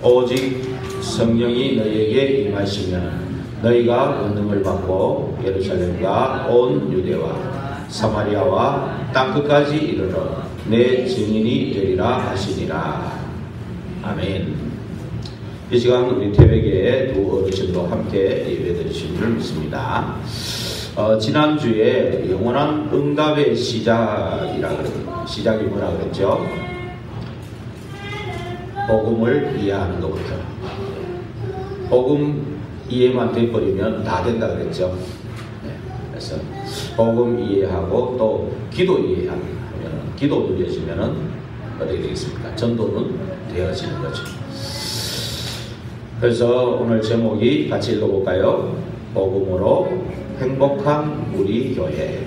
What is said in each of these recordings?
오직 성령이 너희에게 임하시면 너희가 권능을 받고 예루살렘과 온 유대와 사마리아와 땅끝까지 이르러 내 증인이 되리라 하시니라. 아멘. 이 시간 우리 태백의 두 어르신도 함께 예배드리신 줄 믿습니다. 지난주에 영원한 응답의 시작이 뭐라 그랬죠? 복음을 이해하는 것부터. 복음 이해만 돼버리면 다 된다 그랬죠. 그래서 복음 이해하고 또 기도 이해하면 기도 누려지면 어떻게 되겠습니까? 전도는 되어지는 거죠. 그래서 오늘 제목이 같이 읽어볼까요? 복음으로 행복한 우리 교회.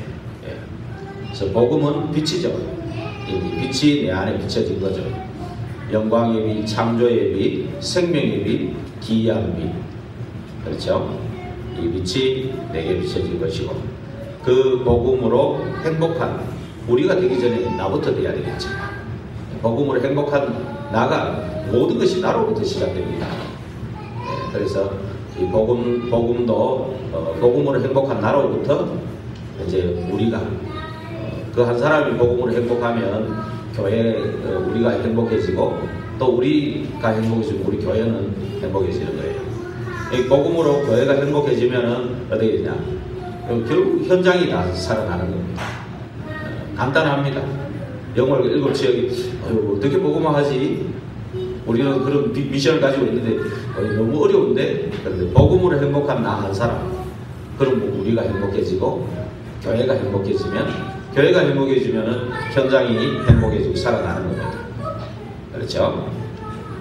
그래서 복음은 빛이죠. 이 빛이 내 안에 비춰진 거죠. 영광의 빛, 창조의 빛, 생명의 빛, 기이한 빛. 그렇죠? 이 빛이 내게 비춰진 것이고 그 복음으로 행복한 우리가 되기 전에 나부터 돼야 되겠죠. 복음으로 행복한 나가 모든 것이 나로부터 시작됩니다. 그래서 이 복음도 복음으로 행복한 나로부터 이제 우리가 그 한 사람이 복음으로 행복하면 교회 우리가 행복해지고 또 우리가 행복해지면 우리 교회는 행복해지는 거예요. 이 복음으로 교회가 행복해지면은 어떻게 되냐? 결국 현장이 다 살아나는 겁니다. 간단합니다. 영월 7지역이 어떻게 복음화하지? 우리는 그런 미션을 가지고 있는데 너무 어려운데 그런데 복음으로 행복한 나 한 사람 그럼 우리가 행복해지고 교회가 행복해지면은 현장이 행복해지고 살아나는 겁니다. 그렇죠?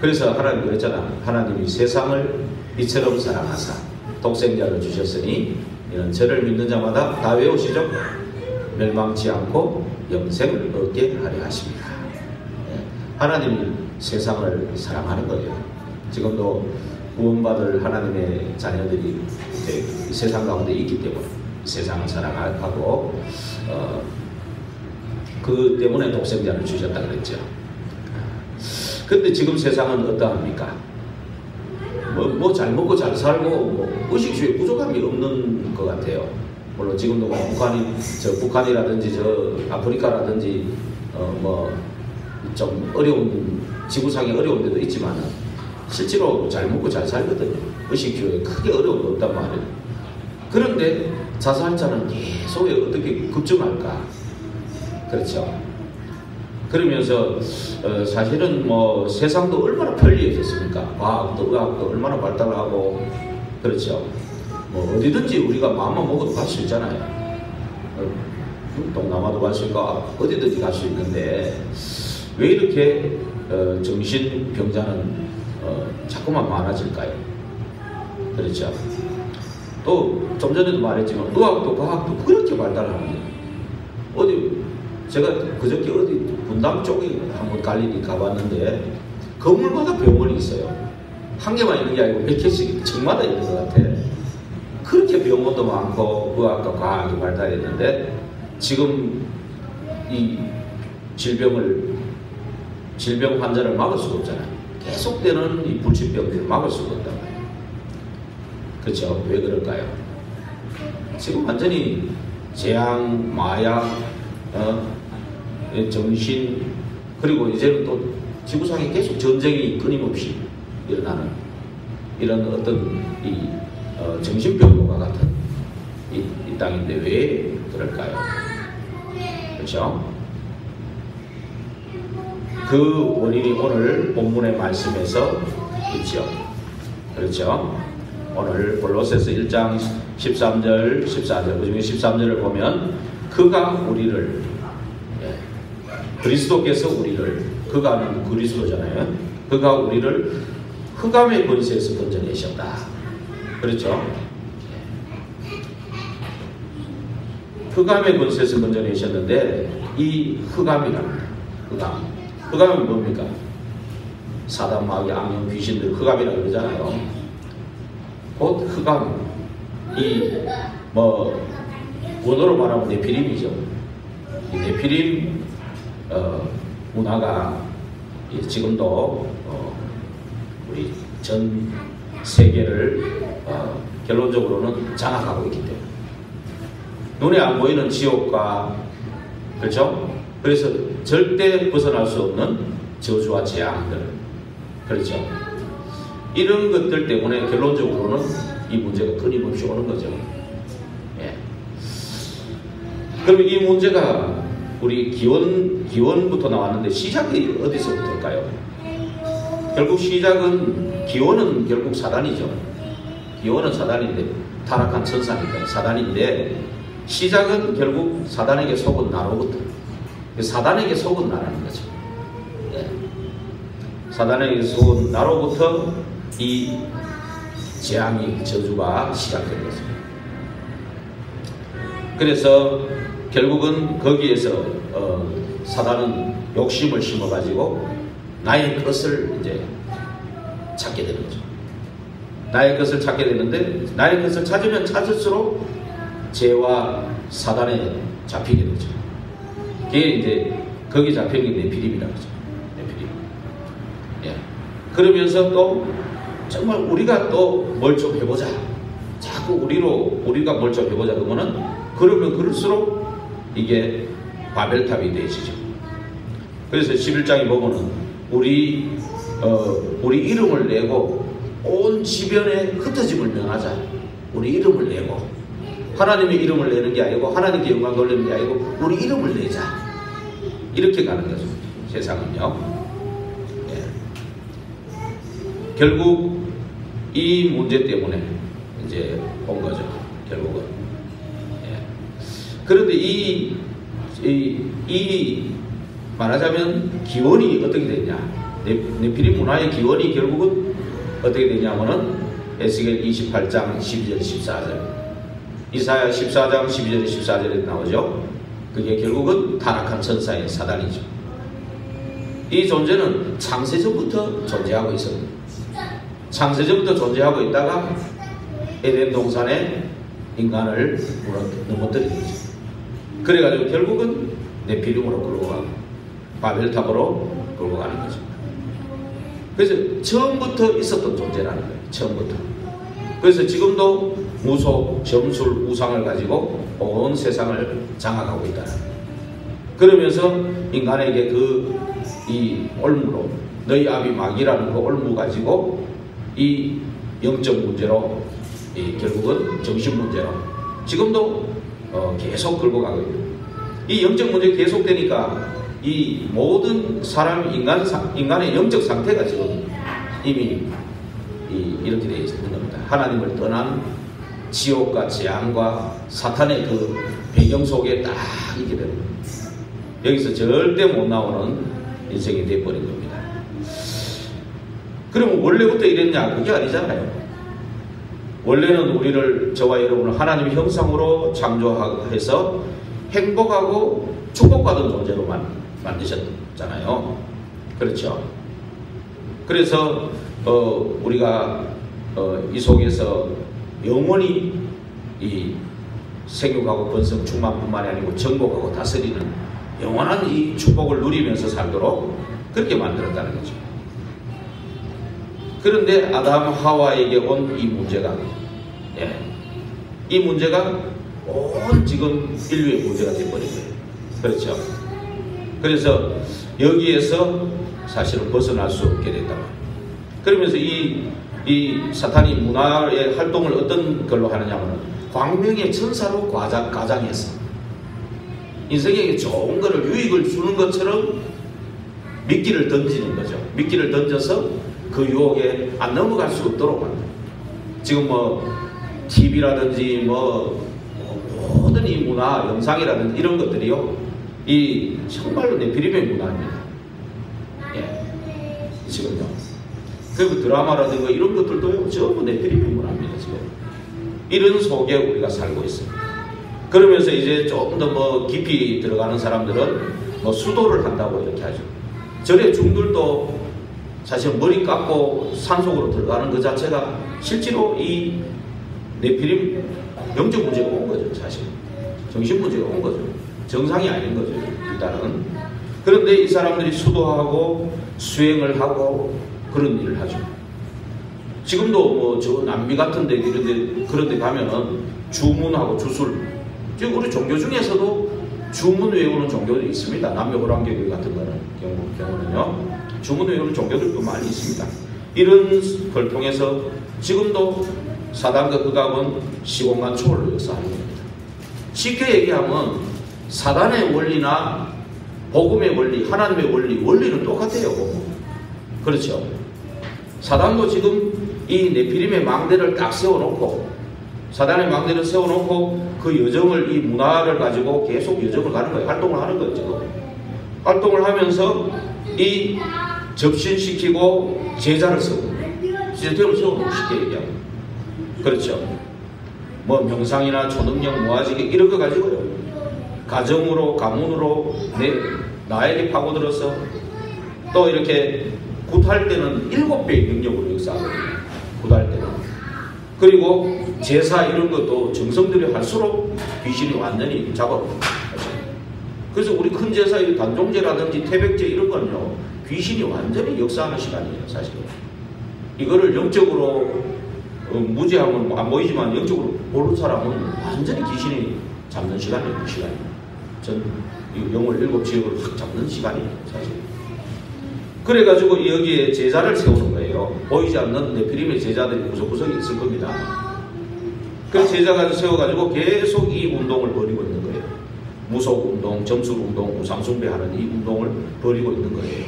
그래서 하나님 그랬잖아. 하나님이 세상을 이처럼 사랑하사 독생자를 주셨으니 이는 저를 믿는 자마다 다 외우시죠? 멸망치 않고 영생을 얻게 하려 하십니다. 하나님이 세상을 사랑하는 거예요. 지금도 구원받을 하나님의 자녀들이 세상 가운데 있기 때문에 세상을 사랑하고 그 때문에 독생자를 주셨다 그랬죠. 근데 지금 세상은 어떠합니까? 뭐 잘 먹고 잘 살고 의식주의 부족함이 없는 것 같아요. 물론 지금도 북한이라든지 아프리카라든지 좀 어려운 지구상에 어려운 데도 있지만 실제로 잘 먹고 잘 살거든요. 의식주의에 크게 어려운 거 없단 말이에요. 그런데 자살자는 계속 어떻게 급증할까? 그렇죠. 그러면서 사실은 세상도 얼마나 편리해졌습니까? 과학도 의학도 얼마나 발달하고 그렇죠. 어디든지 우리가 마음만 먹어도 갈 수 있잖아요. 동남아도 갈 수 있고 어디든지 갈 수 있는데 왜 이렇게 정신병자는 자꾸만 많아질까요? 그렇죠. 또 좀 전에도 말했지만 의학도 과학도 그렇게 발달하는데 제가 그저께 어디 분당 쪽에 한번 갈리니 가봤는데 건물마다 병원이 있어요. 한 개만 있는 게 아니고 몇 개씩 정마다 있는 것 같아. 그렇게 병원도 많고 의학과 과학이 발달했는데 지금 이 질병 환자를 막을 수가 없잖아요. 계속되는 이 불치병들을 막을 수가 없단 말이에요. 그렇죠? 왜 그럴까요? 지금 완전히 재앙, 마약, 정신 그리고 이제는 또 지구상에 계속 전쟁이 끊임없이 일어나는 이런 어떤 이 정신병과 같은 이 땅인데 왜 그럴까요? 그렇죠? 그 원인이 오늘 본문의 말씀에서 있죠. 그렇죠? 오늘 골로새서 1장 13절, 14절, 그중에 13절을 보면 그가 우리를 그리스도께서 우리를 그가 그리스도잖아요. 그가 우리를 흑암의 권세에서 건져내셨다. 그렇죠? 흑암의 권세에서 건져내셨는데 이 흑암이랍니다. 흑암은 뭡니까? 사단 마귀 악령 귀신들 흑암이라고 그러잖아요. 곧 흑암 원어로 말하면 네피림이죠. 이 네피림 문화가 지금도 우리 전 세계를 결론적으로는 장악하고 있기 때문에 눈에 안 보이는 지옥과 그렇죠? 그래서 절대 벗어날 수 없는 저주와 재앙들 그렇죠? 이런 것들 때문에 결론적으로는 이 문제가 끊임없이 오는 거죠. 예. 그럼 이 문제가 우리 기원부터 나왔는데 시작이 어디서부터일까요? 결국 시작은 기원은 결국 사단이죠. 기원은 사단인데 타락한 천사니까 사단인데 시작은 결국 사단에게 속은 나로부터 사단에게 속은 나라는 거죠. 예. 사단에게 속은 나로부터 이 재앙이 저주가 시작된 거죠. 그래서 결국은 거기에서 사단은 욕심을 심어가지고 나의 것을 이제 찾게 되는 거죠. 나의 것을 찾게 되는데 나의 것을 찾으면 찾을수록 죄와 사단에 잡히게 되죠. 그게 이제 거기 잡힌 게 네피림이라고 하죠. 네피림. 예. 그러면서 또 정말 우리가 또 뭘 좀 해보자. 자꾸 우리가 뭘 좀 해보자. 그러면 그럴수록 이게 바벨탑이 되어지죠. 그래서 11장에 보면은 우리 이름을 내고 온 지변에 흩어짐을 면하자. 우리 이름을 내고 하나님의 이름을 내는 게 아니고 하나님께 영광 돌리는 게 아니고 우리 이름을 내자. 이렇게 가는 거죠. 세상은요. 예. 결국 이 문제 때문에 이제 온 거죠. 결국은. 예. 그런데 이 말하자면 기원이 어떻게 되냐. 네피림 문화의 기원이 결국은 어떻게 되냐면은 에스겔 28장 12절 14절 이사야 14장 12절 14절에 나오죠. 그게 결국은 타락한 천사의 사단이죠. 이 존재는 창세전부터 존재하고 있습니다. 창세전부터 존재하고 있다가 에덴 동산에 인간을 넘어뜨린 거죠. 그래가지고 결국은 네피림으로 끌고 가고 바벨탑으로 끌고 가는 거죠. 그래서 처음부터 있었던 존재라는 거예요. 처음부터. 그래서 지금도 무속, 점술, 우상을 가지고 온 세상을 장악하고 있다. 그러면서 인간에게 이 올무로 너희 아비 마귀라는 그 올무 가지고 이 영적 문제로 결국은 정신 문제로 지금도 계속 끌고 가고 있다. 이 영적 문제 계속되니까 이 모든 사람 인간의 영적 상태가 지금 이미 이렇게 되어 있는 겁니다. 하나님을 떠난 지옥과 재앙과 사탄의 그 배경 속에 딱 있게 됩니다. 여기서 절대 못 나오는 인생이 되어버린 겁니다. 그럼 원래부터 이랬냐? 그게 아니잖아요. 원래는 우리를 저와 여러분을 하나님의 형상으로 창조해서 행복하고 축복받은 존재로 만드셨잖아요. 그렇죠. 그래서 우리가 이 속에서 영원히 이 생육하고 번성 충만뿐만이 아니고 정복하고 다스리는 영원한 이 축복을 누리면서 살도록 그렇게 만들었다는 거죠. 그런데 아담 하와에게 온 이 문제가 이 문제가 온 지금 인류의 문제가 되어버린 거예요. 그렇죠. 그래서 여기에서 사실은 벗어날 수 없게 됐다. 그러면서 이 사탄이 문화의 활동을 어떤 걸로 하느냐면 광명의 천사로 가장해서 인생에게 좋은 거를 유익을 주는 것처럼 미끼를 던지는 거죠. 미끼를 던져서 그 유혹에 안 넘어갈 수 없도록 합니다. 지금 TV라든지 모든 이 문화, 영상이라든지 이런 것들이요, 정말로 네피림의 문화입니다. 예. 지금요. 그리고 드라마라든가 이런 것들도요, 전부 네피림의 문화입니다, 지금. 이런 속에 우리가 살고 있습니다. 그러면서 이제 조금 더 깊이 들어가는 사람들은 수도를 한다고 이렇게 하죠. 절의 중들도 사실 머리 깎고 산속으로 들어가는 그 자체가 실제로 이 네피림 영적 문제가 온 거죠, 사실. 정신 문제가 온 거죠. 정상이 아닌 거죠, 일단은. 그런데 이 사람들이 수도하고 수행을 하고 그런 일을 하죠. 지금도 뭐 저 남미 같은 데 그런 데 가면은 주문하고 주술, 즉 우리 종교 중에서도 주문 외우는 종교들이 있습니다. 남묘호랑교회 같은 경우는요. 주문 외우는 종교들도 많이 있습니다. 이런 걸 통해서 지금도 사단과 극악은 시공간 초월로 역사하는 겁니다. 쉽게 얘기하면 사단의 원리나 복음의 원리, 하나님의 원리는 똑같아요. 그렇죠. 사단도 지금 이 네피림의 망대를 딱 세워놓고, 사단의 망대를 세워놓고 그 여정을, 이 문화를 가지고 계속 여정을 가는 거예요. 활동을 하는 거예요. 지금 활동을 하면서 이 접신시키고 제자를 세우고, 시스템을 세워놓고 쉽게 얘기하면, 그렇죠. 뭐 명상이나 초능력, 무아지기 이런 거 가지고요, 가정으로, 가문으로 나에게 파고들어서 또 이렇게 굿할 때는 7배의 능력으로 역사하거든요. 굿할 때는. 그리고 제사 이런 것도 정성들이 할수록 귀신이 완전히 잡아버려요. 그래서 우리 큰 제사, 단종제라든지 태백제 이런 거는요, 귀신이 완전히 역사하는 시간이에요. 사실은 이거를 영적으로 무지하면 안 보이지만 영적으로 보는 사람은 완전히 귀신이 잡는 시간이에요. 그 시간이. 전 영월 7지역을 확 잡는 시간이에요. 사실. 그래가지고 여기에 제자를 세우는 거예요. 보이지 않는 네피림의 제자들이 구석구석에 있을 겁니다. 그 제자가 세워가지고 계속 이 운동을 벌이고 있는 거예요. 무속운동, 점술운동, 우상숭배하는 이 운동을 벌이고 있는 거예요.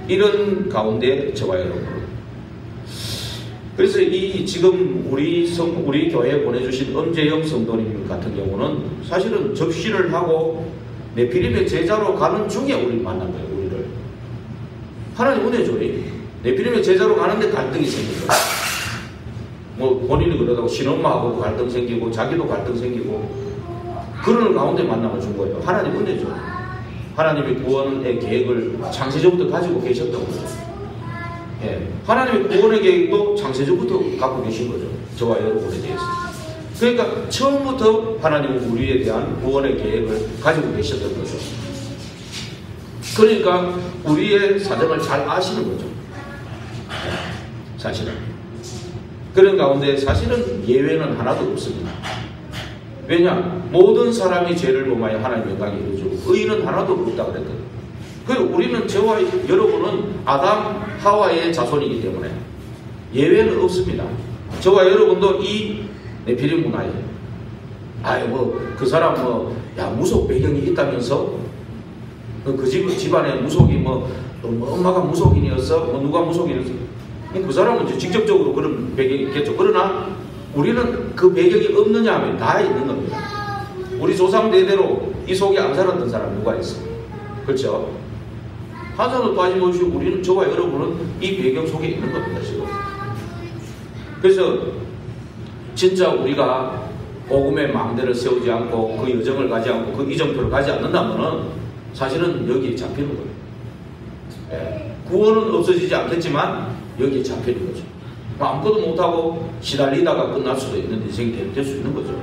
이런 가운데 저와 여러분, 그래서 이 지금 우리 교회에 보내주신 엄재영 성도님 같은 경우는 사실은 접신을 하고 네피림의 제자로 가는 중에 우리를 만난 거예요. 우리를 하나님 은혜죠. 네피림의 제자로 가는데 갈등이 생긴 거예요. 뭐 본인이 그러다고 신엄마하고 갈등 생기고 자기도 갈등 생기고 그런 가운데 만남을 준 거예요. 하나님 은혜죠. 하나님의 구원의 계획을 창세전부터 가지고 계셨던 거죠. 예, 하나님의 구원의 계획도 창세전부터 갖고 계신 거죠. 저와 여러분에 대해서. 그러니까 처음부터 하나님은 우리에 대한 구원의 계획을 가지고 계셨던 거죠. 그러니까 우리의 사정을 잘 아시는 거죠. 사실은. 그런 가운데 사실은 예외는 하나도 없습니다. 왜냐? 모든 사람이 죄를 범하여 하나님의 영광에 이르죠. 의인은 하나도 없다 그랬거든요. 그리고 우리는 저와 여러분은 아담, 하와의 자손이기 때문에 예외는 없습니다. 저와 여러분도 이 네피림 문화에, 그 사람 무속 배경이 있다면서 그 집안에 무속이 엄마가 무속인이었어, 누가 무속인이었어. 그 사람은 이제 직접적으로 그런 배경이 있겠죠. 그러나 우리는 그 배경이 없느냐 하면 다 있는 겁니다. 우리 조상 대대로 이 속에 안 살았던 사람 누가 있어? 그렇죠? 한산도 빠짐없이 우리는, 저와 여러분은 이 배경 속에 있는 겁니다. 지금. 그래서 진짜 우리가 복음의 망대를 세우지 않고 그 여정을 가지 않고 그 이정표를 가지 않는다면은 사실은 여기에 잡히는 거예요. 예. 구원은 없어지지 않겠지만 여기에 잡히는 거죠. 아무것도 못하고 시달리다가 끝날 수도 있는 인생이 될 수 있는 거죠.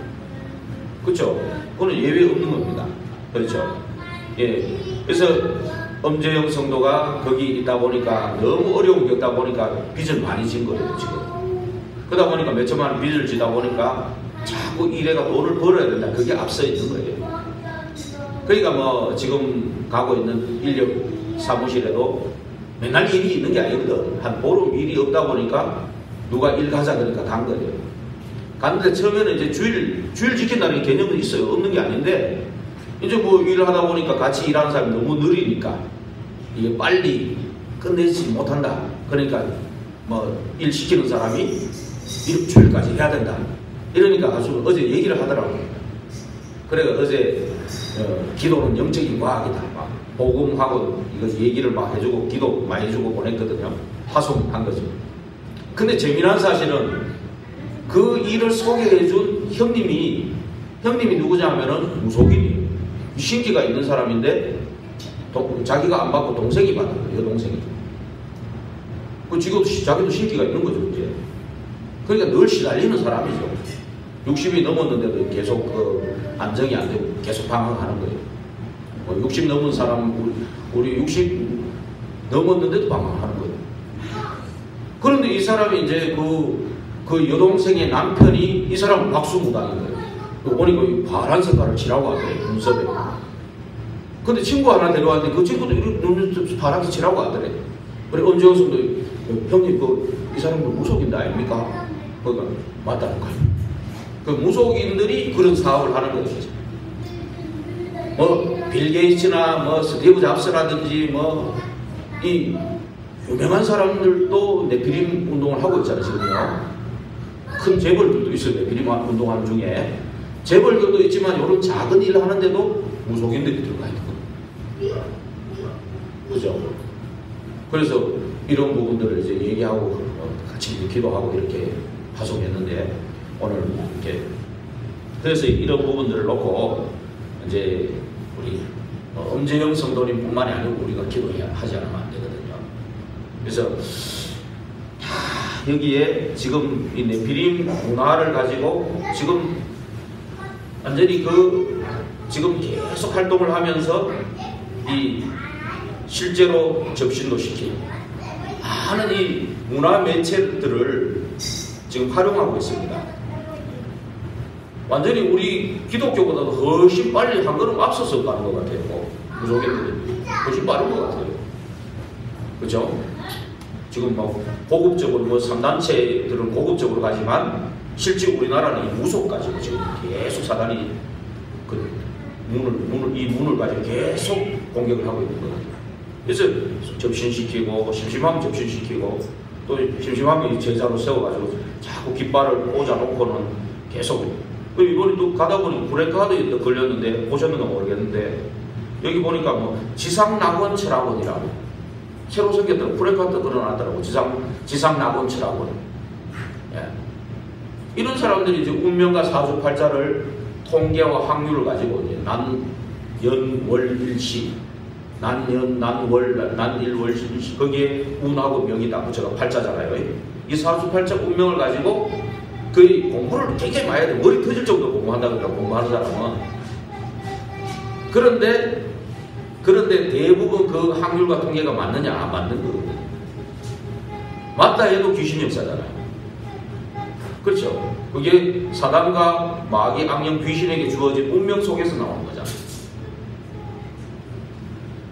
그렇죠? 그건 예외 없는 겁니다. 그렇죠? 예. 그래서 엄재영 성도가 거기 있다 보니까 너무 어려움을 겪다 보니까 빚을 많이 진 거예요. 지금. 그러다 보니까 몇 천만 원 빚을 지다 보니까 자꾸 이래가 돈을 벌어야 된다. 그게 앞서 있는 거예요. 그러니까 지금 가고 있는 인력 사무실에도 맨날 일이 있는 게 아니거든. 한 보름 일이 없다 보니까 누가 일 가자 그러니까 간 거예요. 갔는데 처음에는 이제 주일 지킨다는 개념은 있어요. 없는 게 아닌데 이제 일을 하다 보니까 같이 일하는 사람이 너무 느리니까 이게 빨리 끝내지 못한다. 그러니까 일 시키는 사람이 일주일까지 해야 된다. 이러니까 아주 어제 얘기를 하더라고요. 그래가 어제 기도는 영적인 과학이다. 복음하고 이거 얘기를 막 해주고 기도 많이 해주고 보냈거든요. 파송한 거죠. 근데 재미난 사실은 그 일을 소개해준 형님이 누구냐 하면은 무속인이에요. 신기가 있는 사람인데 자기가 안 받고 동생이 받은 거예요. 여동생이. 자기도 신기가 있는 거죠. 이제. 그러니까 늘 시달리는 사람이죠. 60이 넘었는데도 계속 안정이 안 되고 계속 방황하는 거예요. 60 넘은 사람, 우리 60 넘었는데도 방황하는 거예요. 그런데 이 사람이 이제 그 여동생의 남편이 이 사람은 박수무당인 거예요. 보니까 파란 색깔을 칠하고 하더래, 눈썹에. 근데 친구 하나 데려왔는데 그 친구도 눈썹 파랗게 칠하고 하더래. 그래, 엄지영성도 형님, 이 사람도 무속인데 아닙니까? 그러니까 맞다는 거예요. 그 무속인들이 그런 사업을 하는 거죠. 빌 게이츠나 스티브 잡스라든지 이 유명한 사람들도 네피림 운동을 하고 있잖아요, 지금요. 큰 재벌들도 있어요, 네피림 운동하는 중에. 재벌들도 있지만 이런 작은 일을 하는데도 무속인들이 들어가 있는 거예요. 그죠? 그래서 이런 부분들을 이제 얘기하고 같이 기도하고 이렇게 파송했는데 오늘 이렇게 그래서 이런 부분들을 놓고 이제 우리 엄재영 성도님뿐만이 아니고 우리가 기도하지 않으면 안 되거든요. 그래서 여기에 지금 이 네피림 문화를 가지고 지금 완전히 지금 계속 활동을 하면서 이 실제로 접신도 시키고 많은 이 문화 매체들을 지금 활용하고 있습니다. 완전히 우리 기독교보다도 훨씬 빨리 한 걸음 앞서서 가는 것 같아요. 무속인들이 훨씬 빠른 것 같아요. 그렇죠? 지금 고급적으로 3단체들은 고급적으로 가지만 실제 우리나라는 이 무속 가지고 지금 계속 사단이 이 문을 가지고 계속 공격을 하고 있는 거예요. 그래서 접신시키고 심심하면 접신시키고 또 심심하면 제자로 세워가지고 자꾸 깃발을 꽂아놓고는 계속 이번에 또 가다 보니 브레이크하드에 걸렸는데 보셨는가 모르겠는데 여기 보니까 지상낙원 철학원이라고 새로 생겼더라고. 브레이크하드 걸어놨더라고. 지상낙원 철학원. 예. 이런 사람들이 이제 운명과 사주팔자를 통계와 확률을 가지고 이제 난연월일시 난연, 난월, 난일월시 거기에 운하고 명이 다 붙여가 팔자잖아요. 이 사주팔자 운명을 가지고 거의 공부를 굉장히 많이 해야 돼. 머리 터질 정도로 공부한다 그러더라고, 공부하는 사람은. 그런데 대부분 그 확률과 통계가 맞느냐? 안 맞는 거거든요. 맞다 해도 귀신 역사잖아요. 그렇죠? 그게 사단과 마귀, 악령, 귀신에게 주어진 운명 속에서 나오는 거잖아요.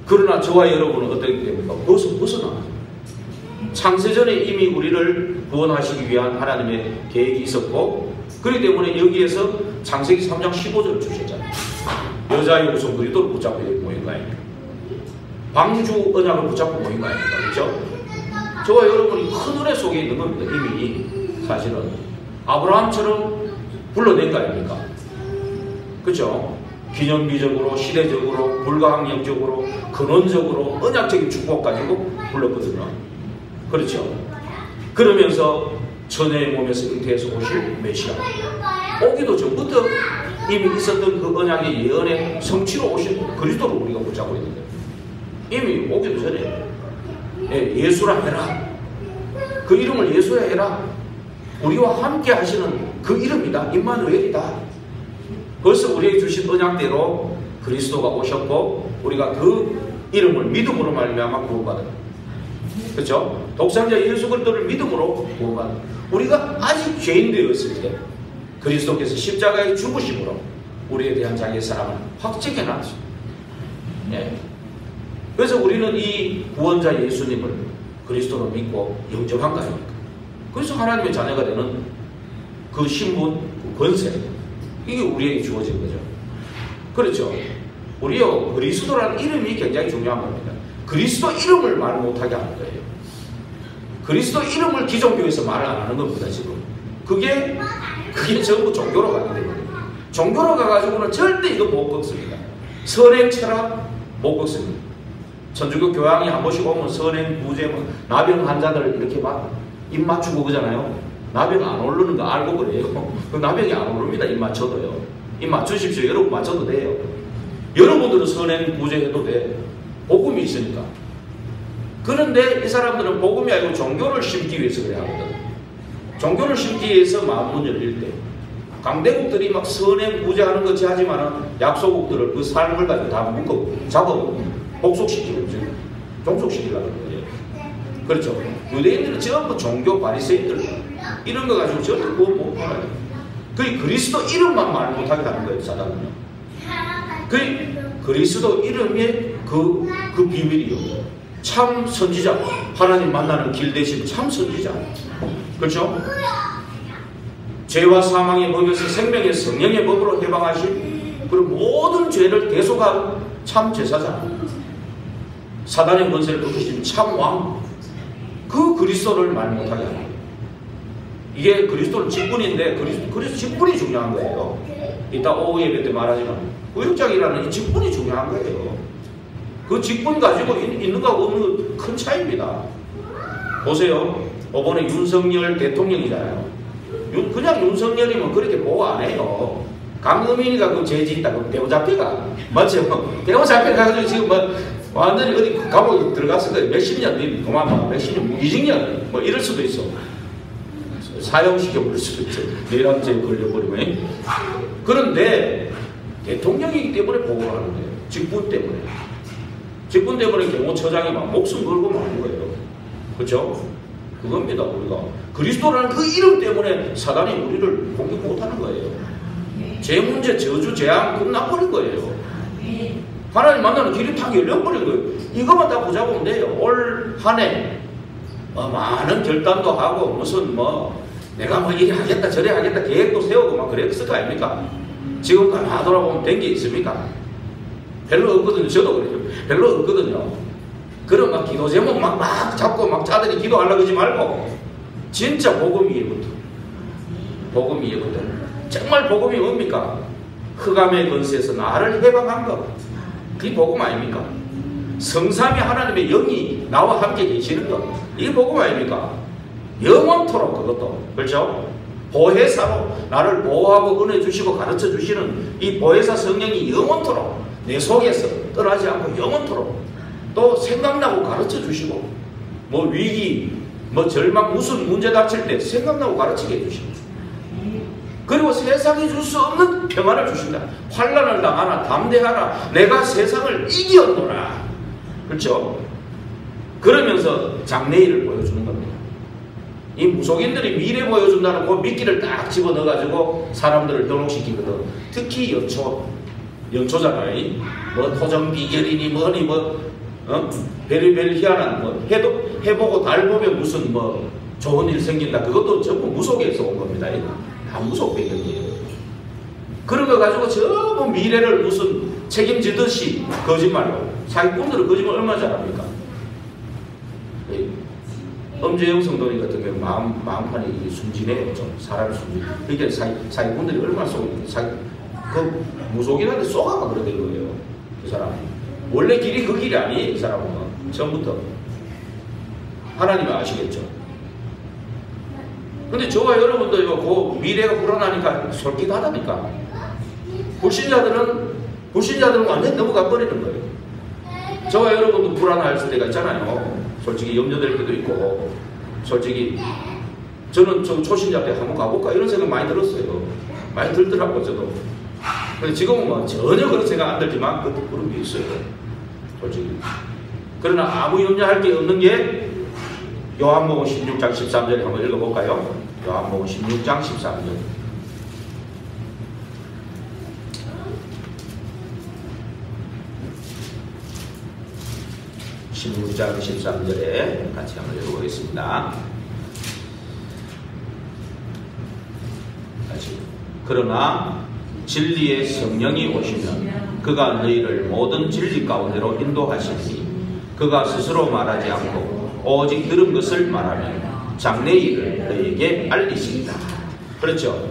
그러나 저와 여러분은 어떻게 됩니까? 벗어나요. 창세전에 이미 우리를 구원하시기 위한 하나님의 계획이 있었고 그렇기 때문에 여기에서 창세기 3장 15절을 주셨잖아요. 여자의 우선 그리스도를 붙잡고 모인 거 아닙니까? 방주 언약을 붙잡고 모인 거 아닙니까? 그렇죠? 저와 여러분이 큰 은혜 속에 있는 겁니다. 이미 사실은 아브라함처럼 불러낸 거 아닙니까? 그렇죠? 기념비적으로, 시대적으로, 불가항력적으로, 근원적으로 언약적인 축복 가지고 불렀거든요. 그렇죠? 그러면서 처녀의 몸에서 잉태해서 오실 메시아 오기도 전부터 이미 있었던 그 언약의 예언의 성취로 오신 그리스도를 우리가 붙잡고 있는데 이미 오기도 전에 예수라 해라. 그 이름을 예수라 해라. 우리와 함께 하시는 그 이름이다. 임마누엘이다. 벌써 우리에게 주신 언약대로 그리스도가 오셨고 우리가 그 이름을 믿음으로 말미암아 구원받은 그렇죠? 독생자 예수 그리스도를 믿음으로 구원받은 우리가 아직 죄인 되었을 때 그리스도께서 십자가의 죽으심으로 우리에 대한 자기의 사랑을 확증해 놨습니다. 네. 그래서 우리는 이 구원자 예수님을 그리스도로 믿고 영접한 거 아닙니까? 그래서 하나님의 자녀가 되는 그 신분, 그 권세 이게 우리에게 주어진 거죠. 그렇죠? 우리요 그리스도라는 이름이 굉장히 중요한 겁니다. 그리스도 이름을 말 못하게 하는 거예요. 그리스도 이름을 기존교회에서 말을 안 하는 겁니다. 지금 그게 전부 종교로 가게 되거든요. 종교로 가가지고는 절대 이거 못 꺾습니다. 선행 철학 못 꺾습니다. 천주교 교황이 한 번씩 오면 선행 부재 나병 환자들 이렇게 막 입 맞추고 그러잖아요. 나병 안 오르는 거 알고 그래요. 그 나병이 안 오릅니다. 입 맞춰도요. 입 맞추십시오. 여러분 맞춰도 돼요. 여러분들은 선행 부재해도 돼. 복음이 있으니까. 그런데 이 사람들은 복음이 아니고 종교를 심기 위해서 그래야 하거든. 종교를 심기 위해서 마음문 열릴 때 강대국들이 막 선행 부재하는 것이 하지만은 약소국들을 그 삶을 가지고 다 묶어 잡아 복속시키고 종속시키려는 거예요. 그렇죠. 유대인들은 전부 종교 바리새인들 이런 거 가지고 절대 구원 못 받아요. 그 그리스도 이름만 말 못하게 하는 거예요, 사단은요. 그 그리스도 이름의 그 비밀이요. 참 선지자, 하나님 만나는 길 대신 참 선지자. 그렇죠? 죄와 사망의 법에서 생명의 성령의 법으로 해방하신 그리고 모든 죄를 대속한 참 제사장, 사단의 권세를 꺾으신 참 왕, 그 그리스도를 말 못하게 하는 거예요. 이게 그리스도는 직분인데 그리스도 직분이 중요한 거예요. 이따 오후 예배 때 말하지만 구역장이라는 이 직분이 중요한 거예요. 그 직분 가지고 있는 거하고 없는 큰 차이입니다. 보세요. 이번에 윤석열 대통령이잖아요. 그냥 윤석열이면 그렇게 보고 안 해요. 강금인이가 그 죄 짓다. 그 대우잡혀가. 맞죠? 대우잡혀가지고 지금 뭐 완전히 어디 감옥에 들어갔을 거예요. 몇십 년, 그만 몇십 년, 무기징역 뭐 이럴 수도 있어. 사형시켜버릴 수도 있죠. 내란죄에 걸려버리면. 그런데 대통령이기 때문에 보고를 하는 거예요. 직분 때문에. 직분 때문에 경호처장이 막 목숨 걸고 마는 거예요. 그렇죠? 그겁니다. 우리가 그리스도라는 그 이름 때문에 사단이 우리를 공격 못하는 거예요. 제 문제, 저주, 재앙 끝나버린 거예요. 하나님 만나는 길이 탁 열려버린 거예요. 이것만 다 붙잡으면 돼요. 올 한 해 많은 결단도 하고 무슨 내가 이래 하겠다 저래 하겠다 계획도 세우고 막 그랬을 거 아닙니까? 지금 다 돌아보면 된 게 있습니까? 별로 없거든요. 저도 그래요. 별로 없거든요. 그럼 막 기도 제목 막 잡고 막 자들이 기도하려고 그러지 말고 진짜 복음 위에부터. 복음 위에부터. 정말 복음이 뭡니까? 흑암의 권세에서 나를 해방한 것. 그게 복음 아닙니까? 성삼위 하나님의 영이 나와 함께 계시는 것. 이게 복음 아닙니까? 영원토록 그것도. 그렇죠? 보혜사로 나를 보호하고 은혜 주시고 가르쳐 주시는 이 보혜사 성령이 영원토록 내 속에서 떠나지 않고 영원토록 또 생각나고 가르쳐 주시고 위기, 절망, 무슨 문제 닥칠 때 생각나고 가르치게 해주십니다. 그리고 세상이 줄 수 없는 평안을 주신다. 환난을 당하나 담대하라. 내가 세상을 이겼노라. 그렇죠? 그러면서 장래일을 보여주는 겁니다. 이 무속인들이 미래 보여준다는 그 미끼를 딱 집어넣어가지고 사람들을 현혹시키거든. 특히 연초잖아요. 토정 비결이니 뭐니 베리베리 희한한 해보고 달 보면 무슨 좋은 일 생긴다. 그것도 전부 무속에서 온 겁니다. 다 무속 배경이에요. 그런 거 가지고 전부 미래를 무슨 책임지듯이 거짓말로. 사기꾼들은 거짓말 얼마나 잘합니까? 엄재영 성도님 같은 경우 마음판이 순진해요. 좀 사람이 순진해. 그러니까 사기꾼들이 얼마나 그 무속인한테 쏘아가 그러는 거예요. 그 사람은. 원래 길이 그 길이 아니에요. 이 사람은. 처음부터. 하나님은 아시겠죠. 근데 저와 여러분도 그 미래가 불안하니까 솔깃하다니까. 불신자들은 완전히 넘어가 버리는 거예요. 저와 여러분도 불안할 때가 있잖아요. 솔직히 염려될 때도 있고, 솔직히 저는 초신자 때 한번 가볼까 이런 생각 많이 들었어요. 많이 들더라고요, 저도. 근데 지금은 전혀 그런 생각 안 들지만 그런 게 있어요. 솔직히. 그러나 아무 염려할 게 없는 게 요한복음 16장 13절 한번 읽어볼까요? 요한복음 16장 13절. 16장 13절에 같이 한번 읽어보겠습니다. 다시. 그러나 진리의 성령이 오시면 그가 너희를 모든 진리 가운데로 인도하시니 그가 스스로 말하지 않고 오직 들은 것을 말하며 장래일을 너희에게 알리시리라. 그렇죠?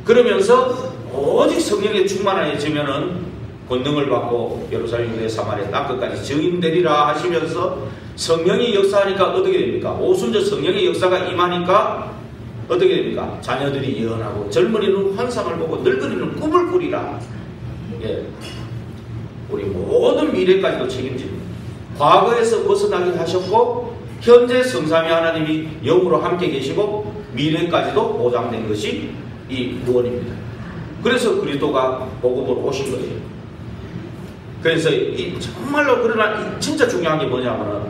그러면서 오직 성령에 충만해지면은 권능을 받고 예루살렘, 유대, 사마리아 땅끝까지 증인되리라 하시면서 성령이 역사하니까 어떻게 됩니까? 오순절 성령의 역사가 임하니까 어떻게 됩니까? 자녀들이 예언하고 젊은이는 환상을 보고 늙은이는 꿈을 꾸리라. 예. 우리 모든 미래까지도 책임집니다. 과거에서 벗어나게 하셨고 현재 성삼위 하나님이 영으로 함께 계시고 미래까지도 보장된 것이 이 구원입니다. 그래서 그리스도가 복음으로 오신 거예요. 그래서 정말로 그러나 진짜 중요한 게 뭐냐면은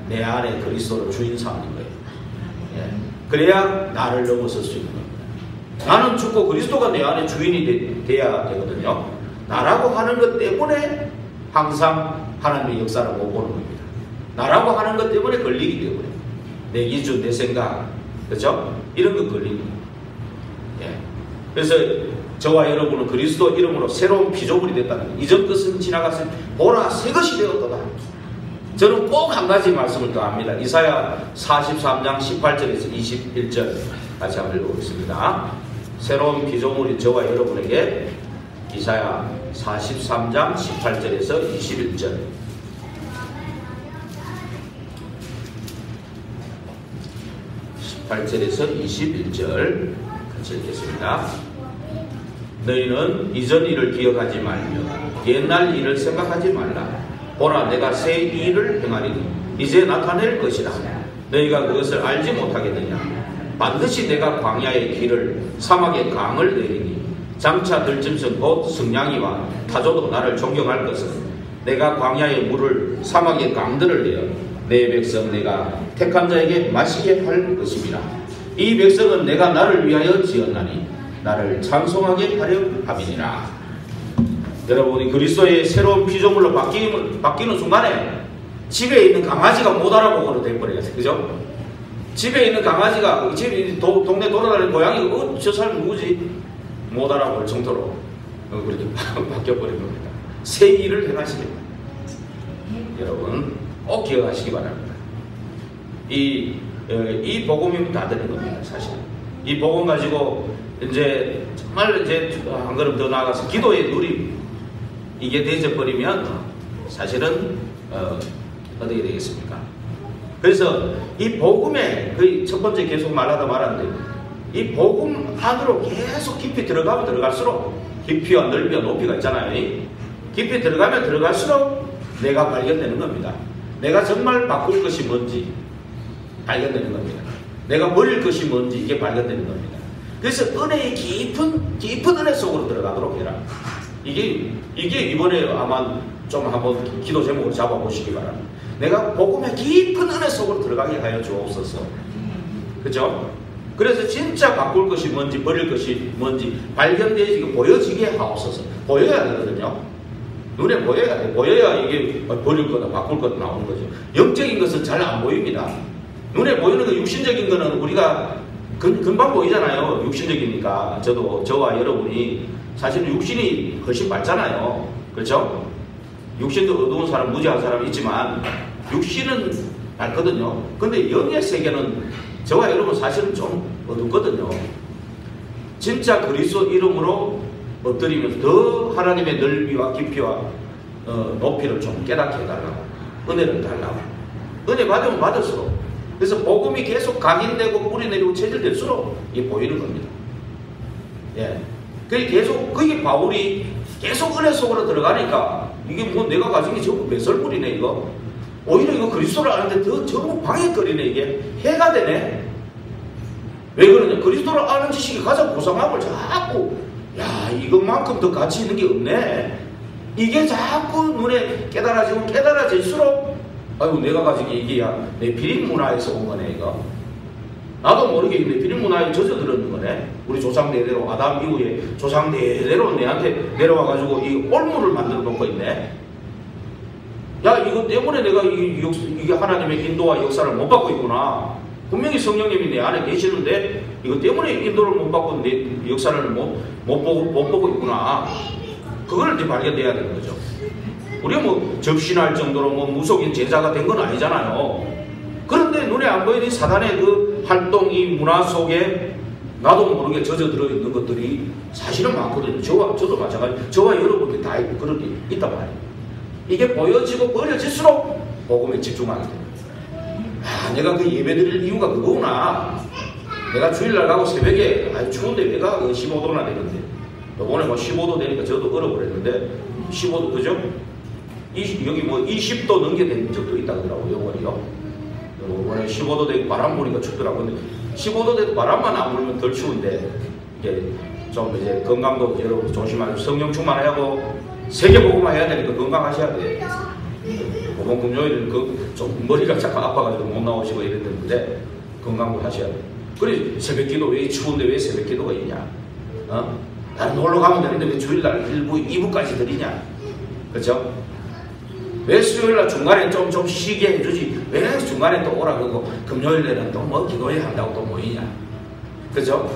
내 안에 그리스도를 주인 삼는 거예요. 예. 그래야 나를 넘어설 수 있는 겁니다. 나는 죽고 그리스도가 내 안에 주인이 돼야 되거든요. 나라고 하는 것 때문에 항상 하나님의 역사를 못 보는 겁니다. 나라고 하는 것 때문에 걸리기 때문에 내 기준, 내 생각, 그렇죠? 이런 거 걸리는 거예요. 예. 그래서 저와 여러분은 그리스도 이름으로 새로운 피조물이 됐다는 거예요. 이전 것은 지나갔으니 보라 새 것이 되었도다. 저는 꼭 한 가지 말씀을 더 합니다. 이사야 43장 18절에서 21절 같이 한번 읽어보겠습니다. 새로운 피조물이 저와 여러분에게 이사야 43장 18절에서 21절 18절에서 21절 같이 읽겠습니다. 너희는 이전 일을 기억하지 말며 옛날 일을 생각하지 말라. 보라 내가 새 일을 행하리니 이제 나타낼 것이라. 너희가 그것을 알지 못하겠느냐. 반드시 내가 광야의 길을 사막의 강을 내리니 장차 들짐승 곧 승냥이와 타조도 나를 존경할 것은 내가 광야의 물을 사막의 강들을 내어 내 백성 내가 택한 자에게 마시게 할 것입니다. 이 백성은 내가 나를 위하여 지었나니 나를 찬송하게 하려 함이니라. 여러분이 그리스도의 새로운 피조물로 바뀌는 순간에 집에 있는 강아지가 못 알아보고로 돼버려요. 그죠? 집에 있는 강아지가 동네 돌아다니는 고양이가 저 사람 누구지? 못 알아볼 정도로 그렇게 바뀌어버린 겁니다. 새 일을 행하시겠다. 여러분 꼭 기억하시기 바랍니다. 이 복음이 다 되는 겁니다. 사실 이 복음 가지고 이제 정말 이제 한 걸음 더 나아가서 기도의 누림 이게 되어버리면 사실은 어떻게 되겠습니까? 그래서 이 복음에 거의 첫 번째 계속 말하다 말았는데 이 복음 안으로 계속 깊이 들어가면 들어갈수록 깊이와 넓이와 높이가 있잖아요. 깊이 들어가면 들어갈수록 내가 발견되는 겁니다. 내가 정말 바꿀 것이 뭔지 발견되는 겁니다. 내가 버릴 것이 뭔지 이게 발견되는 겁니다. 그래서 은혜의 깊은 은혜 속으로 들어가도록 해라. 이게 이번에 아마 좀 한번 기도 제목으로 잡아보시기 바랍니다. 내가 복음의 깊은 은혜 속으로 들어가게 하여 주옵소서. 그죠? 그래서 진짜 바꿀 것이 뭔지 버릴 것이 뭔지 발견되지 보여지게 하옵소서. 보여야 되거든요. 눈에 보여야 돼. 보여야 이게 버릴 거다 바꿀 거다 나오는 거죠. 영적인 것은 잘 안 보입니다. 눈에 보이는 거 육신적인 거는 우리가 금방 보이잖아요. 육신적이니까. 저와 여러분이 사실은 육신이 훨씬 밝잖아요. 그렇죠? 육신도 어두운 사람, 무지한 사람이 있지만 육신은 밝거든요. 근데 영의 세계는 저와 여러분 사실은 좀 어둡거든요. 진짜 그리스도 이름으로 엎드리면서 더 하나님의 넓이와 깊이와 높이를 좀 깨닫게 해달라고. 은혜를 달라고. 은혜 받으면 받을수록. 그래서 복음이 계속 각인되고 뿌리내리고 체질될수록 이게 보이는 겁니다. 예. 그게 바울이 계속 은혜 속으로 들어가니까 이게 뭐 내가 가진 게 전부 배설물이네 이거. 오히려 이거 그리스도를 아는데 더 전부 방해거리네 이게. 해가 되네. 왜 그러냐. 그리스도를 아는 지식이 가장 고상함을 자꾸 야 이것만큼 더 가치 있는 게 없네. 이게 자꾸 눈에 깨달아질수록 아이고 내가 가진 게 이게 내 비린 문화에서 온 거네 이거. 나도 모르게 내 비린 문화에 젖어들었는 거네. 우리 조상 대대로 아담 이후에 조상 대대로 내한테 내려와가지고 이 올무를 만들어 놓고 있네. 야 이거 때문에 내가 이게 하나님의 인도와 역사를 못 받고 있구나. 분명히 성령님이 내 안에 계시는데 이것 때문에 인도를 못 받고 내 역사를 못 보고 있구나. 그걸 이제 발견돼야 되는 거죠. 우리가 뭐 접신할 정도로 뭐 무속인 제자가 된 건 아니잖아요. 그런데 눈에 안 보이는 사단의 그 활동, 이 문화 속에 나도 모르게 젖어들어 있는 것들이 사실은 많거든요. 저도 마찬가지. 저와 여러분들이 다 그런 게 있단 말이에요. 이게 보여지고 버려질수록 복음에 집중하게 됩니다. 아, 내가 그 예배 드릴 이유가 그거구나. 내가 주일날 가고 새벽에 추운데 내가 15도나 되는데 요번에 뭐 15도 되니까 저도 얼어버렸는데 15도 그죠? 여기 뭐 20도 넘게 된 적도 있다고 하더라고요. 요번에 15도 되고 바람 부니까 춥더라고요. 근데 15도 돼도 바람만 안 불면 덜 추운데 이게 좀 이제 건강도 여러분 조심하시고 성령 충만하고 세계복음만 해야 되니까 건강하셔야 돼요. 이번 금요일은 좀 머리가 잠깐 아파가지고 못 나오시고 이랬는데 건강도 하셔야 돼요. 그래 새벽기도 왜 추운데 왜 새벽기도가 있냐? 나는 놀러 가면 되는데 왜 주일날 1부, 2부까지 드리냐? 그렇죠? 왜 수요일날 중간에 좀 쉬게 해주지? 왜 중간에 또 오라 그러고 금요일에는 또 뭐 기도회 한다고 또 모이냐? 그렇죠?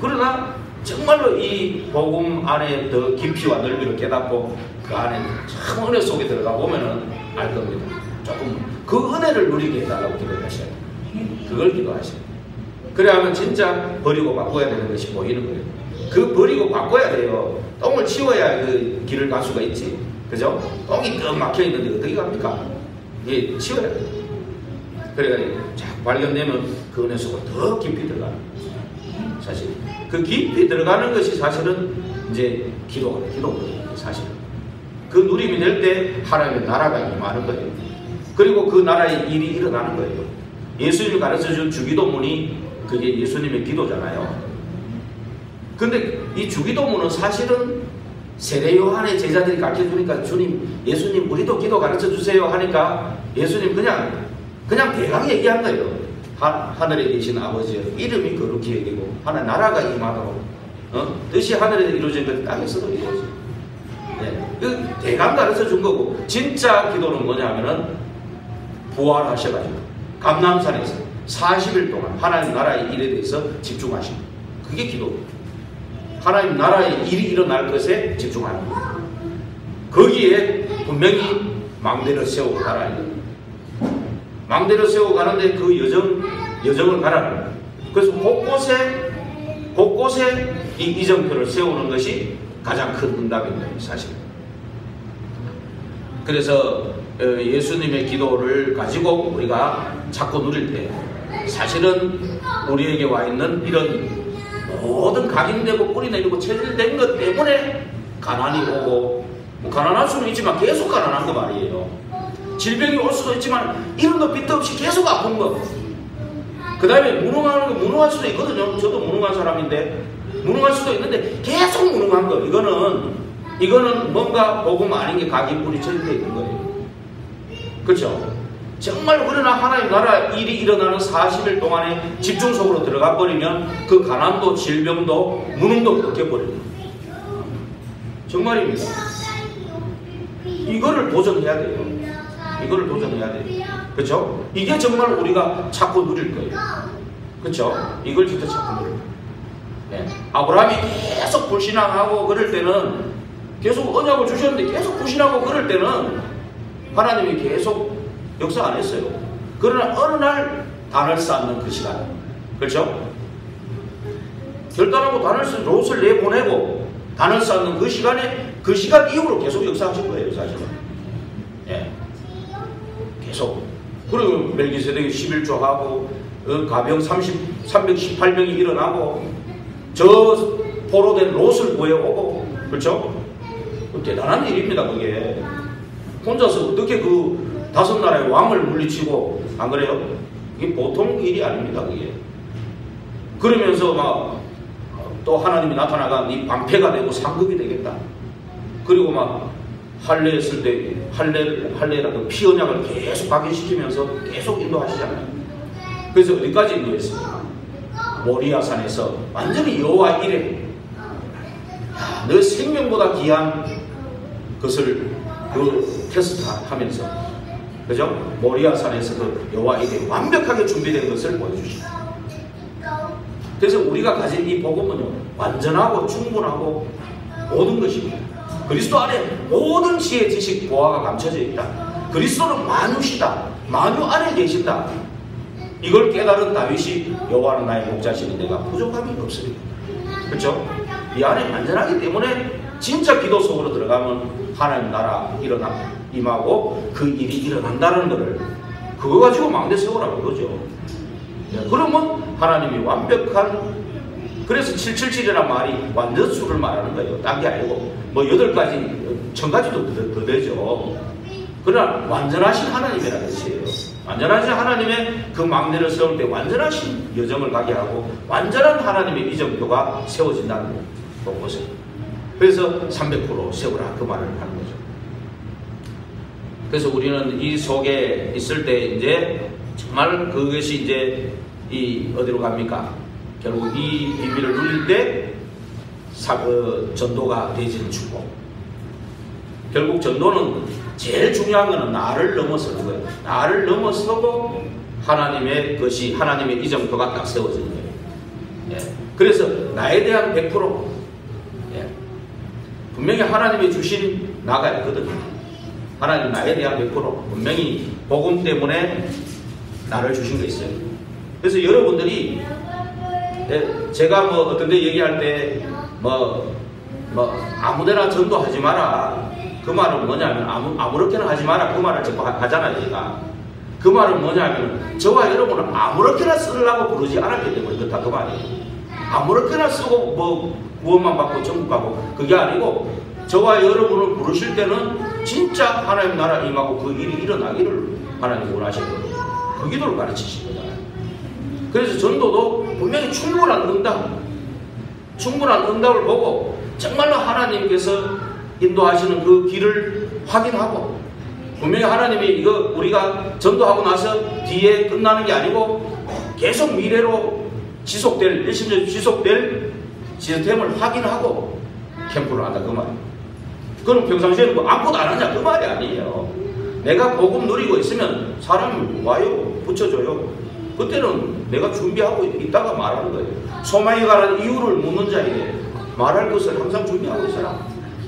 그러나 정말로 이 복음 안에 더 깊이와 넓이를 깨닫고 그 안에 참 은혜 속에 들어가 보면은 알 겁니다. 조금 그 은혜를 누리게 해달라고 기도하셔야 돼요. 그걸 기도하셔야 돼요. 그래야 하면 진짜 버리고 바꿔야 되는 것이 보이는 거예요. 그 버리고 바꿔야 돼요. 똥을 치워야 그 길을 갈 수가 있지. 그죠? 똥이 꽉 막혀 있는데 어떻게 갑니까? 이게 치워야 돼요. 그래야 쫙 발견되면 그 은혜 속으로 더 깊이 들어가는 거예요. 사실 그 깊이 들어가는 것이 사실은 이제 기도거든요. 사실은 그 누림이 될 때 하나님의 나라가 임하는 거예요. 그리고 그 나라의 일이 일어나는 거예요. 예수님이 가르쳐준 주기도문이 그게 예수님의 기도잖아요. 근데 이 주기도문은 사실은 세례 요한의 제자들이 가르쳐주니까 예수님 우리도 기도 가르쳐주세요 하니까 예수님 그냥 대강 얘기한 거예요. 하늘에 계신 아버지여 이름이 거룩히 여기고 하나님 나라가 임하도록 뜻이 하늘에서 이루어진 것 땅에서도 이루어져. 네. 그 대강 가르쳐 준 거고 진짜 기도는 뭐냐 하면은 부활하셔가지고 감람산에서 40일 동안 하나님 나라의 일에 대해서 집중하시고 그게 기도입니다. 하나님 나라의 일이 일어날 것에 집중하는 거예요. 거기에 분명히 망대를 세우고 가라는 거예요. 망대를 세우고 가는데 그 여정을 가라는 거예요. 그래서 곳곳에 이 이정표를 세우는 것이 가장 큰 응답인 거예요, 사실. 그래서 예수님의 기도를 가지고 우리가 찾고 누릴 때 사실은 우리에게 와 있는 이런 모든 각인되고 뿌리내리고 체질된 것 때문에 가난이 오고 가난할 수는 있지만 계속 가난한 거 말이에요. 질병이 올 수도 있지만 이름도 빛도 없이 계속 아픈 거. 그 다음에 무능할 수도 있거든요. 저도 무능한 사람인데 무능할 수도 있는데 계속 무능한 거. 이거는 뭔가 복음 아닌 게 각인 뿌리 체질되어 있는 거예요. 그렇죠? 정말 그러나 하나님 나라 일이 일어나는 40일 동안에 집중 속으로 들어가 버리면 그 가난도 질병도 무능도 벗겨버립니다. 정말입니다. 이거를 도전해야 돼요. 그렇죠? 이게 정말 우리가 찾고 누릴 거예요. 그렇죠? 이걸 진짜 찾고 누릴 거예요. 네. 아브라함이 계속 불신앙하고 그럴 때는 계속 언약을 주셨는데 계속 불신하고 그럴 때는 하나님이 계속 역사 안 했어요. 그러나 어느 날 단을 쌓는 그 시간, 그렇죠? 결단하고 롯을 내보내고 단을 쌓는 그 시간에 그 시간 이후로 계속 역사하신 거예요, 사실은. 예. 계속. 그리고 멜기세덱이 11조 하고 가병 318명이 일어나고 저 포로된 롯을 구해오고, 그렇죠? 대단한 일입니다, 그게. 혼자서 어떻게 그 5나라의 왕을 물리치고, 안 그래요? 이게 보통 일이 아닙니다, 그게. 그러면서 막 또 하나님이 나타나가 네 방패가 되고 상급이 되겠다. 그리고 막 할례했을 때 할례라도 피 언약을 계속 각인시키면서 계속 인도하시잖아요. 그래서 어디까지 인도했습니까? 모리아산에서 완전히 여호와 이레, 너 생명보다 귀한 것을 그 테스트하면서, 그죠? 모리아산에서 그 여호와 이레 완벽하게 준비된 것을 보여주십니다. 그래서 우리가 가진 이 복음은요, 완전하고 충분하고 모든 것입니다. 그리스도 안에 모든 지혜, 지식, 보화가 감춰져 있다. 그리스도는 만유시다. 만유 안에 계신다. 이걸 깨달은 다윗이 여호와는 나의 목자시니 내가 부족함이 없으리라. 그렇죠? 이 안에 완전하기 때문에 진짜 기도 속으로 들어가면 하나님 나라 임하고 그 일이 일어난다는 것을, 그거 가지고 망대 세우라고 그러죠. 그러면 하나님이 완벽한, 그래서 777이라는 말이 완전수를 말하는 거예요. 딴 게 아니고 뭐 8가지 1000가지도 더 되죠. 그러나 완전하신 하나님이라는 뜻이에요. 완전하신 하나님의 그 망대를 세울 때 완전하신 여정을 가게 하고 완전한 하나님의 이정표가 세워진다는 거 보세요. 그래서 300% 세우라 그 말을 하는 거죠. 그래서 우리는 이 속에 있을 때 이제 정말 그것이 이제 이 어디로 갑니까? 결국 이 비밀을 누릴 때 전도가 되지는 주고, 결국 전도는 제일 중요한 것은 나를 넘어서는 거예요. 나를 넘어서고 하나님의 것이, 하나님의 이정표가 딱 세워지는 거예요. 예. 그래서 나에 대한 100%, 예. 분명히 하나님이 주신 나가 있거든요. 하나님 나에 대한 100% 분명히 복음 때문에 나를 주신 거 있어요. 그래서 여러분들이, 예, 제가 뭐 어떤 데 얘기할 때 아무데나 전도하지 마라, 그 말은 뭐냐면 아무렇게나 하지 마라, 그 말을 자꾸 하잖아요. 제가 그 말은 뭐냐면 저와 여러분은 아무렇게나 쓰려고 부르지 않았기 때문에 그렇다, 그 말이에요. 아무렇게나 쓰고 뭐 구원만 받고 천국 가고 그게 아니고, 저와 여러분을 부르실 때는 진짜 하나님 나라 임하고 그 일이 일어나기를 하나님 원하시거든요. 그 기도를 가르치신 거잖아요. 그래서 전도도 분명히 충분한 응답을 보고 정말로 하나님께서 인도하시는 그 길을 확인하고, 분명히 하나님이 이거 우리가 전도하고 나서 뒤에 끝나는 게 아니고 계속 미래로 지속될, 일심적으로 지속될 시스템을 확인하고 캠프를 한다, 그 말이에요. 그럼 평상시에는 뭐 아무것도 안 하냐, 그 말이 아니에요. 내가 복음 누리고 있으면 사람을 와요, 붙여줘요. 그때는 내가 준비하고 있다가 말하는 거예요. 소망에 관한 이유를 묻는 자에게 말할 것을 항상 준비하고 있어라,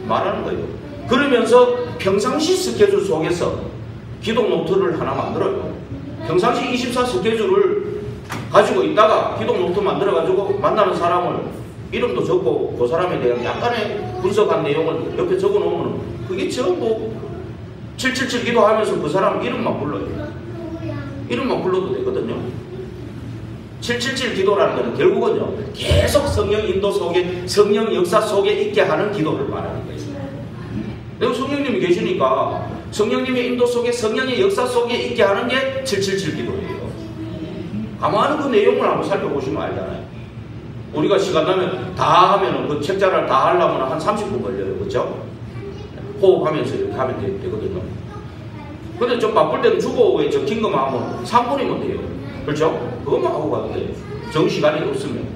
말하는 거예요. 그러면서 평상시 스케줄 속에서 기도 노트를 하나 만들어요. 평상시 24 스케줄을 가지고 있다가 기도 노트 만들어가지고 만나는 사람을 이름도 적고 그 사람에 대한 약간의 분석한 내용을 옆에 적어 놓으면 그게 전부 777 기도하면서 그 사람 이름만 불러요. 이름만 불러도 되거든요. 777 기도라는 것은 결국은요, 계속 성령 인도 속에, 성령 역사 속에 있게 하는 기도를 말하는 거예요. 내가 성령님이 계시니까 성령님의 인도 속에, 성령의 역사 속에 있게 하는 게 777 기도예요. 가만히 그 내용을 한번 살펴보시면 알잖아요. 우리가 시간 나면 다 하면은 그 책자를 다 하려면 한 30분 걸려요. 그렇죠? 호흡하면서 이렇게 하면 되거든요. 근데 좀 바쁠 때는 주보에 적힌 것만 하면 3분이면 돼요. 그렇죠? 그것만 하고 가도 돼요. 정시간이 없으면.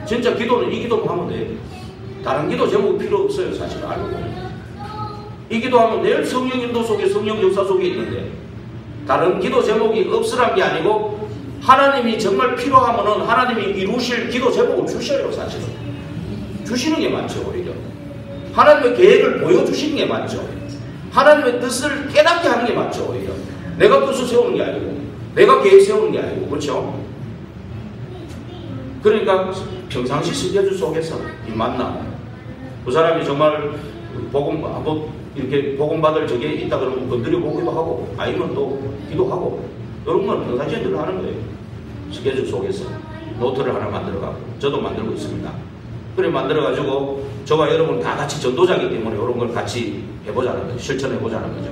진짜 기도는 이 기도만 하면 돼요. 다른 기도 제목이 필요 없어요. 사실 알고 보면. 이 기도하면 내일 성령 인도 속에, 성령 역사 속에 있는데, 다른 기도 제목이 없으란 게 아니고 하나님이 정말 필요하면은 하나님이 이루실 기도 제목을 주셔요. 사실은 주시는 게 맞죠. 오히려 하나님의 계획을 보여주시는 게 맞죠. 하나님의 뜻을 깨닫게 하는 게 맞죠. 오히려 내가 뜻을 세우는 게 아니고, 내가 계획 세우는 게 아니고, 그렇죠? 그러니까 평상시 스케줄 속에서 이 만남, 그 사람이 정말 복음 한번 이렇게 복음 받을 적에 있다 그러면 건드려 보기도 하고, 아니면 또 기도하고, 이런 건 평상시에 늘 하는 거예요. 스케줄 속에서 노트를 하나 만들어가고, 저도 만들고 있습니다. 그래 만들어가지고 저와 여러분 다 같이 전도자이기 때문에 이런 걸 같이 해보자는 거죠. 실천해보자는 거죠.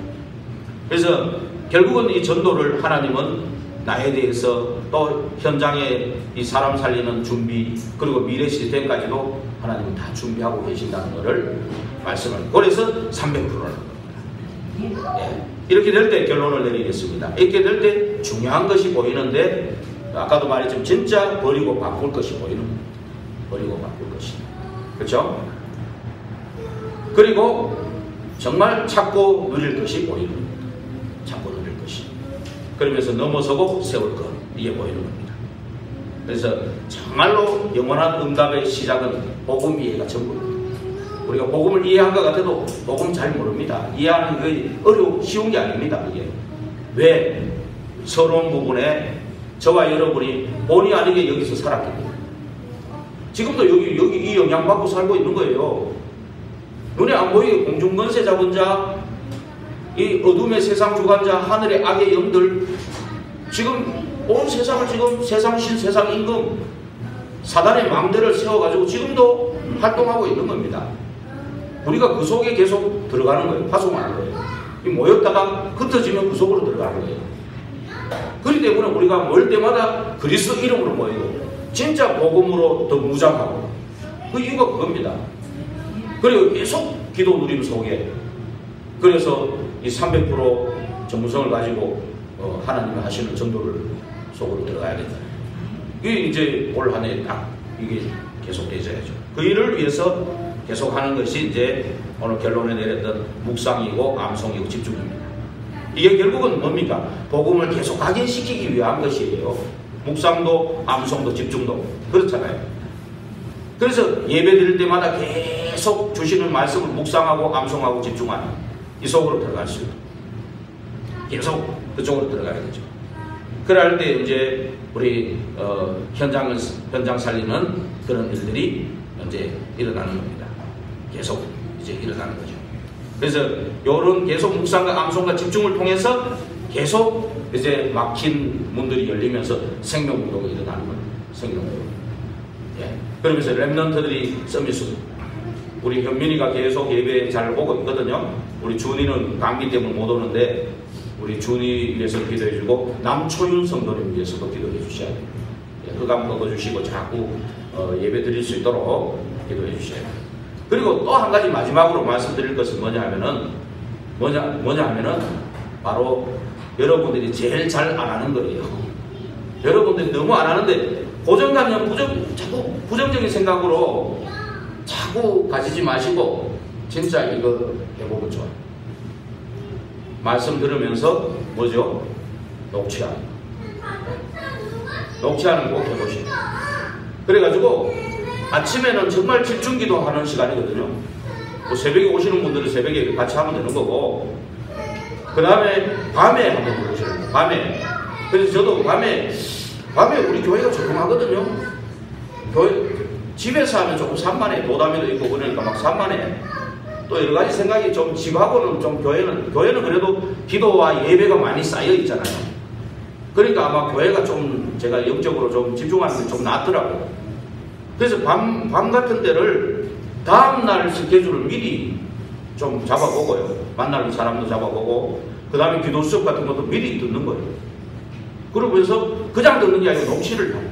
그래서 결국은 이 전도를 하나님은 나에 대해서, 또 현장에 이 사람 살리는 준비, 그리고 미래 시스템까지도 하나님은 다 준비하고 계신다는 것을 말씀을, 그래서 300%라는 겁니다. 예. 이렇게 될 때 결론을 내리겠습니다. 이렇게 될 때 중요한 것이 보이는데, 아까도 말했지만 진짜 버리고 바꿀 것이 보이는 겁니다. 버리고 바꿀 것이. 그렇죠? 그리고 정말 찾고 누릴 것이 보이는 겁니다. 찾고 누릴 것이. 그러면서 넘어서고 세울 것, 이게 보이는 겁니다. 그래서 정말로 영원한 응답의 시작은 복음 이해가 전부입니다. 우리가 복음을 이해한 것 같아도 복음 잘 모릅니다. 이해하는 게 쉬운 게 아닙니다. 이게 왜? 서러운 부분에 저와 여러분이 본의 아니게 여기서 살았기 때문에, 지금도 여기 이 영향 받고 살고 있는 거예요. 눈에 안 보이게 공중권세 잡은 자, 이 어둠의 세상 주관자, 하늘의 악의 영들, 지금 온 세상을 지금 세상 신, 세상 임금, 사단의 망대를 세워가지고 지금도 활동하고 있는 겁니다. 우리가 그 속에 계속 들어가는 거예요. 파송하는 거예요. 모였다가 흩어지면 그 속으로 들어가는 거예요. 그렇기 때문에 우리가 모일 때마다 그리스도 이름으로 모이고 진짜 복음으로 더 무장하고, 그 이유가 그겁니다. 그리고 계속 기도 누림 속에, 그래서 이 300% 전문성을 가지고 하나님이 하시는 전도를 속으로 들어가야겠다. 이게 이제 올 한 해 딱 이게 계속되어야죠. 그 일을 위해서 계속하는 것이 이제 오늘 결론에 내렸던 묵상이고 암송이고 집중입니다. 이게 결국은 뭡니까? 복음을 계속 각인시키기 위한 것이에요. 묵상도 암송도 집중도 그렇잖아요. 그래서 예배 드릴 때마다 계속 주시는 말씀을 묵상하고 암송하고 집중하는 이 속으로 들어갈 수 있어요. 계속 그쪽으로 들어가야 되죠. 그럴 때 이제 우리 현장 살리는 그런 일들이 이제 일어나는 겁니다. 계속 이제 일어나는 거죠. 그래서 이런 계속 묵상과 암송과 집중을 통해서 계속 이제 막힌 문들이 열리면서 생명운동이 일어나는 거예요. 생명운동. 예. 그러면서 렘넌트들이 서밋으로 우리 현민이가 계속 예배 잘 오고 있거든요. 우리 준이는 감기 때문에 못 오는데 우리 준이 위해서 기도해주고 남초윤 성도님 위해서도 기도해 주셔야 돼요. 예. 흑암 꺾어주시고 자꾸 예배 드릴 수 있도록 기도해 주셔야 돼요. 그리고 또 한 가지 마지막으로 말씀드릴 것은 뭐냐 하면은 바로 여러분들이 제일 잘 안 하는 거예요. 여러분들이 너무 안 하는데 고정관념 자꾸 부정적인 생각으로 자꾸 가지지 마시고 진짜 이거 해보면 좋아요. 말씀 들으면서 뭐죠? 녹취하는 거 꼭 해보시고 그래가지고 아침에는 정말 집중기도 하는 시간이거든요. 뭐 새벽에 오시는 분들은 새벽에 같이 하면 되는 거고 그 다음에 밤에 한번 들어오시는 거예요. 밤에. 그래서 저도 밤에 우리 교회가 조용하거든요. 집에서 하면 조금 산만해. 도담이도 있고 그러니까 막 산만해. 또 여러 가지 생각이 좀 집하고는 좀 교회는 그래도 기도와 예배가 많이 쌓여 있잖아요. 그러니까 아마 교회가 좀 제가 영적으로 좀 집중하는 게 좀 낫더라고요. 그래서 밤 같은 때를 다음날 스케줄을 미리 좀 잡아보고요. 만날 사람도 잡아보고 그 다음에 기도 수업 같은 것도 미리 듣는 거예요. 그러면서 그냥 듣는 게 아니라 녹취를 해요.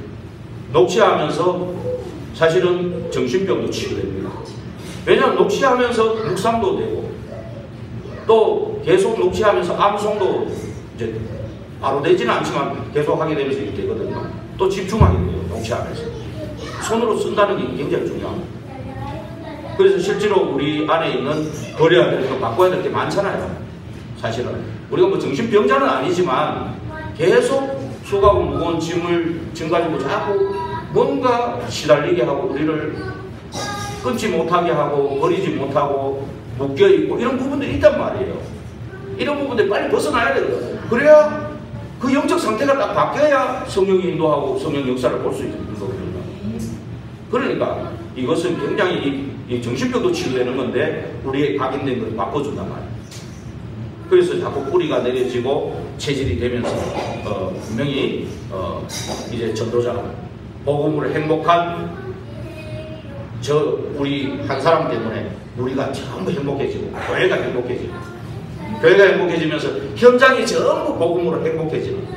녹취하면서 사실은 정신병도 치유됩니다. 왜냐하면 녹취하면서 묵상도 되고 또 계속 녹취하면서 암송도 이제 바로 되지는 않지만 계속 하게 되면서 이렇게 되거든요. 또 집중하게 돼요. 녹취하면서. 손으로 쓴다는 게 굉장히 중요합니다. 그래서 실제로 우리 안에 있는 버려야 될 거, 바꿔야 될 게 많잖아요. 사실은. 우리가 뭐 정신병자는 아니지만 계속 수고하고 무거운 짐 가지고 자꾸 뭔가 시달리게 하고 우리를 끊지 못하게 하고 버리지 못하고 묶여있고 이런 부분들이 있단 말이에요. 이런 부분들이 빨리 벗어나야 되거든요. 그래야 그 영적 상태가 딱 바뀌어야 성령이 인도하고 성령 역사를 볼 수 있는 거거든요. 그러니까 이것은 굉장히 이 정신병도 치유되는 건데 우리의 각인된 걸 바꿔준단 말이에요. 그래서 자꾸 뿌리가 내려지고 체질이 되면서 분명히 이제 전도자가 복음으로 행복한 우리 한 사람 때문에 우리가 전부 행복해지고 교회가 행복해지면서 현장이 전부 복음으로 행복해지는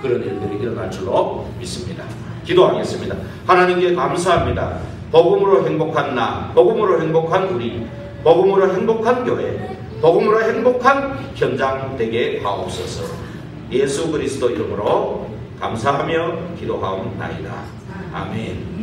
그런 일들이 일어날 줄로 믿습니다. 기도하겠습니다. 하나님께 감사합니다. 복음으로 행복한 나, 복음으로 행복한 우리, 복음으로 행복한 교회, 복음으로 행복한 현장 되게 하옵소서. 예수 그리스도 이름으로 감사하며 기도하옵나이다. 아멘.